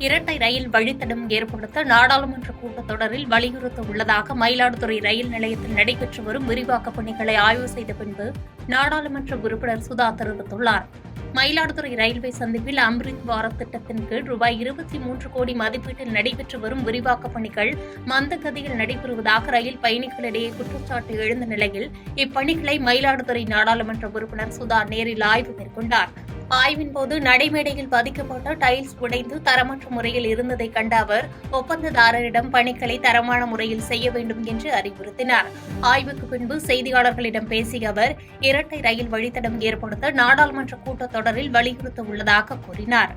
இரட்டை ரயில் வழித்தடம் ஏற்படுத்த நாடாளுமன்ற கூட்டத்தொடரில் வலியுறுத்த உள்ளதாக மயிலாடுதுறை ரயில் நிலையத்தில் நடைபெற்று வரும் விரிவாக்கப் பணிகளை ஆய்வு செய்த பின்பு நாடாளுமன்ற உறுப்பினர் சுதா தெரிவித்துள்ளார். மயிலாடுதுறை ரயில்வே சந்திப்பில் அம்ரித் பாரத் திட்டத்தின் கீழ் ரூபாய் 23 கோடி மதிப்பீட்டில் நடைபெற்று வரும் விரிவாக்கப் பணிகள் மந்தகதியில் நடைபெறுவதாக ரயில் பயணிகளிடையே குற்றச்சாட்டு எழுந்த நிலையில் இப்பணிகளை மயிலாடுதுறை நாடாளுமன்ற உறுப்பினர் சுதா நேரில் ஆய்வு மேற்கொண்டார். ஆய்வின்போது நடைமேடையில் பதிக்கப்பட்ட டைல்ஸ் உடைந்து தரமற்ற முறையில் இருந்ததை கண்ட அவர் ஒப்பந்ததாரரிடம் பணிகளை தரமான முறையில் செய்ய வேண்டும் என்று அறிவுறுத்தினார். ஆய்வுக்கு பின்பு செய்தியாளர்களிடம் பேசிய அவர் இரட்டை ரயில் வழித்தடம் ஏற்படுத்த நாடாளுமன்ற கூட்டத்தொடரில் வலியுறுத்த உள்ளதாக கூறினார்.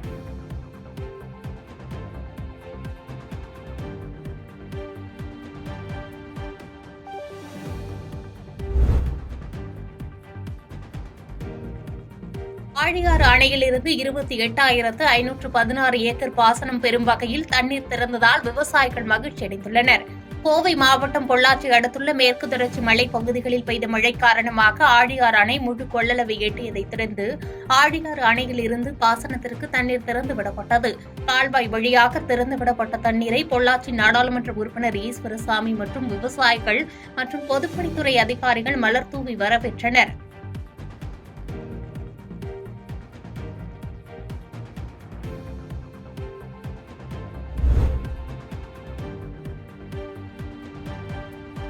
ஆழியாறு அணையிலிருந்து 28,516 ஏக்கர் பாசனம் பெறும் வகையில் தண்ணீர் திறந்ததால் விவசாயிகள் மகிழ்ச்சி அடைந்துள்ளனர். கோவை மாவட்டம் பொள்ளாச்சி அடுத்துள்ள மேற்கு தொடர்ச்சி மலைப்பகுதிகளில் பெய்த மழை காரணமாக ஆழியாறு அணை முழு கொள்ளளவை எட்டியதைத் தொடர்ந்து ஆழியாறு அணையில் இருந்து பாசனத்திற்கு தண்ணீர் திறந்துவிடப்பட்டது. கால்வாய் வழியாக திறந்துவிடப்பட்ட தண்ணீரை பொள்ளாச்சி நாடாளுமன்ற உறுப்பினர் ஈஸ்வரசாமி மற்றும் விவசாயிகள் மற்றும் பொதுப்பணித்துறை அதிகாரிகள் மலர் தூவி வரவேற்றனர்.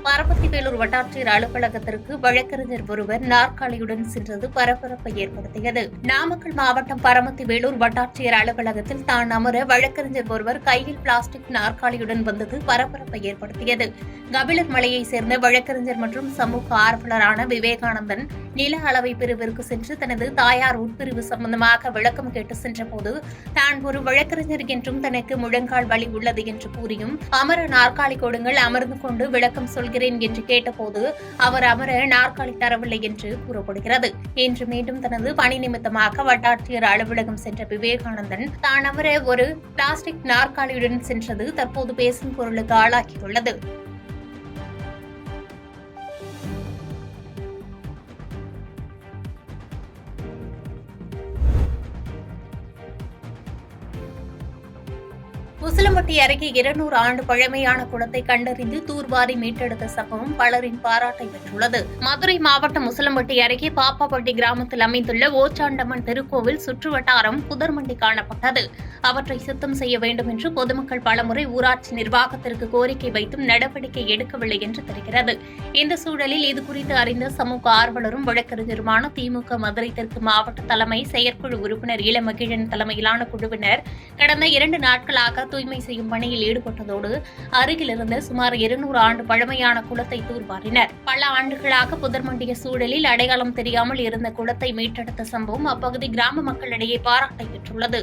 பரமத்திவேலூர் வட்டாட்சியர் அலுவலகத்திற்கு வழக்கறிஞர் ஒருவர் நாற்காலியுடன் சென்றது பரபரப்பை ஏற்படுத்தியது. நாமக்கல் மாவட்டம் பரமத்திவேலூர் வட்டாட்சியர் அலுவலகத்தில் தான் அமர வழக்கறிஞர் ஒருவர் கையில் பிளாஸ்டிக் நாற்காலியுடன் வந்தது பரபரப்பை ஏற்படுத்தியது. கபிலர் மலையைச் சேர்ந்த வழக்கறிஞர் மற்றும் சமூக ஆர்வலரான விவேகானந்தன் நில அளவை பிரிவிற்கு சென்று தனது தாயார் உட்பிரிவு சம்பந்தமாக விளக்கம் கேட்டு சென்றபோது தான் ஒரு வழக்கறிஞர் என்றும் தனக்கு முழங்கால் வலி உள்ளது என்று கூறியும் அமர நாற்காலி கொடுங்கள் அமர்ந்து கொண்டு விளக்கம் சொல்கிறேன் என்று கேட்டபோது அவர் அமர நாற்காலி தரவில்லை என்று கூறப்படுகிறது. இன்று மீண்டும் தனது பணி நிமித்தமாக வட்டாட்சியர் அலுவலகம் சென்ற விவேகானந்தன் தான் அமர ஒரு பிளாஸ்டிக் நாற்காலியுடன் சென்றது தற்போது பேசும் பொருளுக்கு ஆளாகியுள்ளது. முசலம்பட்டி அருகே 200 ஆண்டு பழமையான குளத்தை கண்டறிந்து தூர்வாரி மீட்டெடுத்த சம்பவம் பலரின் பாராட்டை பெற்றுள்ளது. மதுரை மாவட்டம் முசலம்பட்டி அருகே பாப்பாப்பட்டி கிராமத்தில் அமைந்துள்ள ஓச்சாண்டம்மன் திருக்கோவில் சுற்றுவட்டாரம் புதர்மண்டி காணப்பட்டது. அவற்றை சுத்தம் செய்ய வேண்டும் என்று பொதுமக்கள் பலமுறை ஊராட்சி நிர்வாகத்திற்கு கோரிக்கை வைத்தும் நடவடிக்கை எடுக்கவில்லை என்று தெரிகிறது. இந்த சூழலில் இதுகுறித்து அறிந்த சமூக ஆர்வலரும் வழக்கறிஞருமான திமுக மதுரை தெற்கு மாவட்ட தலைமை செயற்குழு உறுப்பினர் இளமகிழன் தலைமையிலான குழுவினர் கடந்த 2 நாட்களாக தூய்மை செய்யும் பணியில் ஈடுபட்டதோடு அருகில் இருந்த சுமார் 200 ஆண்டு பழமையான குளத்தை தூர்வாரினர். பல ஆண்டுகளாக புதர்மண்டிய சூழலில் அடையாளம் தெரியாமல் இருந்த குளத்தை மீட்டெடுத்த சம்பவம் அப்பகுதி கிராம மக்களிடையே பாராட்டை பெற்றுள்ளது.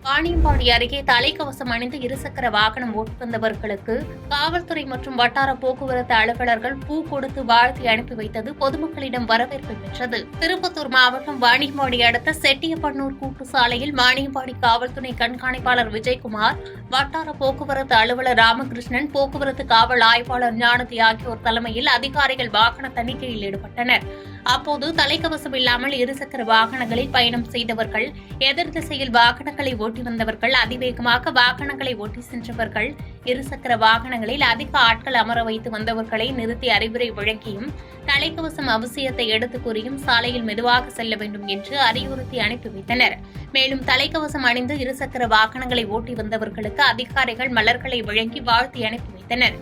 வாணியம்பாடி அருகே தலைக்கவசம் அணிந்து இருசக்கர வாகனம் ஓட்டி வந்தவர்களுக்கு காவல்துறை மற்றும் வட்டார போக்குவரத்து அலுவலர்கள் பூ கொடுத்து வாழ்த்தி அனுப்பி வைத்தது பொதுமக்களிடம் வரவேற்பை பெற்றது. திருப்பத்தூர் மாவட்டம் வாணியம்பாடி அடுத்த செட்டியப்பண்ணூர் கூட்டு சாலையில் வாணியம்பாடி காவல்துறை கண்காணிப்பாளர் விஜயகுமார், வட்டார போக்குவரத்து அலுவலர் ராமகிருஷ்ணன், போக்குவரத்து காவல் ஆய்வாளர் ஞானதி ஆகியோர் தலைமையில் அதிகாரிகள் வாகன தணிக்கையில் ஈடுபட்டனர். அப்போது தலைக்கவசம் இல்லாமல் இருசக்கர வாகனங்களில் பயணம் செய்தவர்கள், எதிர் திசையில் வாகனங்களை ஓட்டி வந்தவர்கள், அதிவேகமாக வாகனங்களை ஓட்டி சென்றவர்கள், இருசக்கர வாகனங்களில் அதிக ஆட்கள் அமர வைத்து வந்தவர்களை நிறுத்தி அறிவுரை வழங்கியும் தலைக்கவசம் அவசியத்தை எடுத்துக் கூறியும் சாலையில் மெதுவாக செல்ல வேண்டும் என்று அறிவுறுத்தி அனுப்பி வைத்தனர். மேலும் தலைக்கவசம் அணிந்து இருசக்கர வாகனங்களை ஓட்டி வந்தவர்களுக்கு அதிகாரிகள் மலர்களை வழங்கி வாழ்த்தி அனுப்பி வைத்தனர்.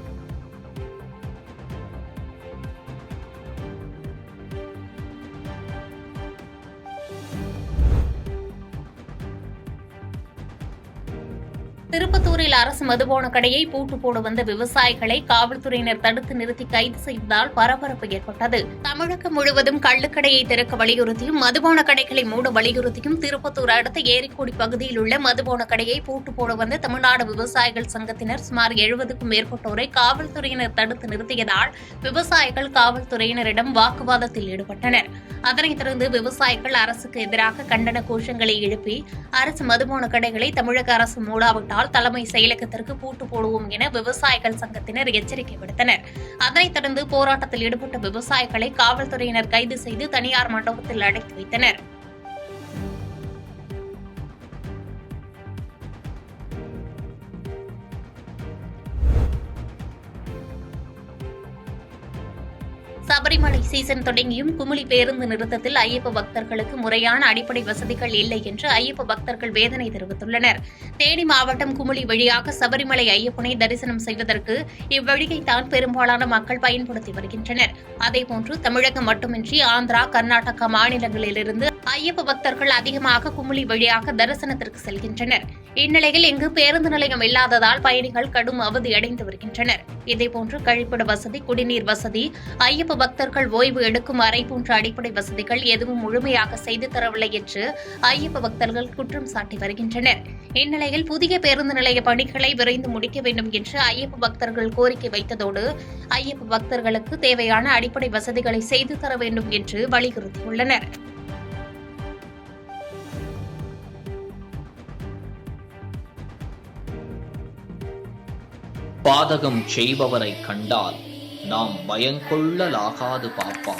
திருப்பத்தூரில் அரசு மதுபான கடையை பூட்டு போட வந்த விவசாயிகளை காவல்துறையினர் தடுத்து நிறுத்தி கைது செய்ததால் பரபரப்பு ஏற்பட்டது. தமிழகம் முழுவதும் கள்ளுக்கடையை திறக்க வலியுறுத்தியும் மதுபான கடைகளை மூட வலியுறுத்தியும் திருப்பத்தூர் அடுத்த ஏரிக்கோடி பகுதியில் உள்ள மதுபான கடையை பூட்டு போட வந்த தமிழ்நாடு விவசாயிகள் சங்கத்தினர் சுமார் 70க்கும் மேற்பட்டோரை காவல்துறையினர் தடுத்து நிறுத்தியதால் விவசாயிகள் காவல்துறையினரிடம் வாக்குவாதத்தில் ஈடுபட்டனர். அதனைத் தொடர்ந்து விவசாயிகள் அரசுக்கு எதிராக கண்டன கோஷங்களை எழுப்பி அரசு மதுபான கடைகளை தமிழக அரசு மூடாவிட்டால் இல்லாததால் தலைமை செயலகத்திற்கு பூட்டு போடுவோம் என விவசாயிகள் சங்கத்தினர் எச்சரிக்கை விடுத்தனர். அதனைத் தொடர்ந்து போராட்டத்தில் ஈடுபட்ட விவசாயிகளை காவல்துறையினர் கைது செய்து தனியார் மண்டபத்தில் அடைத்து வைத்தனர். சபரிமலை சீசன் தொடங்கியும் குமுளி பேருந்து நிறுத்தத்தில் ஐயப்ப பக்தர்களுக்கு முறையான அடிப்படை வசதிகள் இல்லை என்று ஐயப்ப பக்தர்கள் வேதனை தெரிவித்துள்ளனர். தேனி மாவட்டம் குமுளி வழியாக சபரிமலை ஐயப்பனை தரிசனம் செய்வதற்கு இவ்வழியைத்தான் பெரும்பாலான மக்கள் பயன்படுத்தி வருகின்றனர். அதேபோன்று தமிழகம் மட்டுமின்றி ஆந்திரா, கர்நாடகா மாநிலங்களிலிருந்து ஐயப்ப பக்தர்கள் அதிகமாக குமுளி வழியாக தரிசனத்திற்கு செல்கின்றனர். இந்நிலையில் இங்கு பேருந்து நிலையம் இல்லாததால் பயணிகள் கடும் அவதியடைந்து வருகின்றனர். இதேபோன்று கழிப்பிட வசதி, குடிநீர் வசதி, ஐயப்ப பக்தர்கள் ஓய்வு எடுக்கும் அறை போன்ற அடிப்படை வசதிகள் எதுவும் முழுமையாக செய்து தரவில்லை என்று ஐயப்ப பக்தர்கள் குற்றம் சாட்டி வருகின்றனர். இந்நிலையில் புதிய பேருந்து நிலைய பணிகளை விரைந்து முடிக்க வேண்டும் என்று ஐயப்ப பக்தர்கள் கோரிக்கை வைத்ததோடு ஐயப்ப பக்தர்களுக்கு தேவையான அடிப்படை வசதிகளை செய்து தர வேண்டும் என்று வலியுறுத்தியுள்ளனர். பாதகம் செய்பவரை கண்டால் நாம் பயங்கொள்ளலாகாது பாப்பா.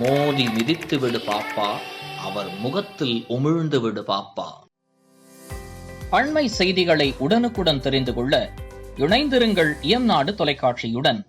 மோதி மிதித்து விடு பாப்பா, அவர் முகத்தில் உமிழ்ந்து விடு பாப்பா. அண்மை செய்திகளை உடனுக்குடன் தெரிந்து கொள்ள இணைந்திருங்கள் இயம்நாடு தொலைக்காட்சியுடன்.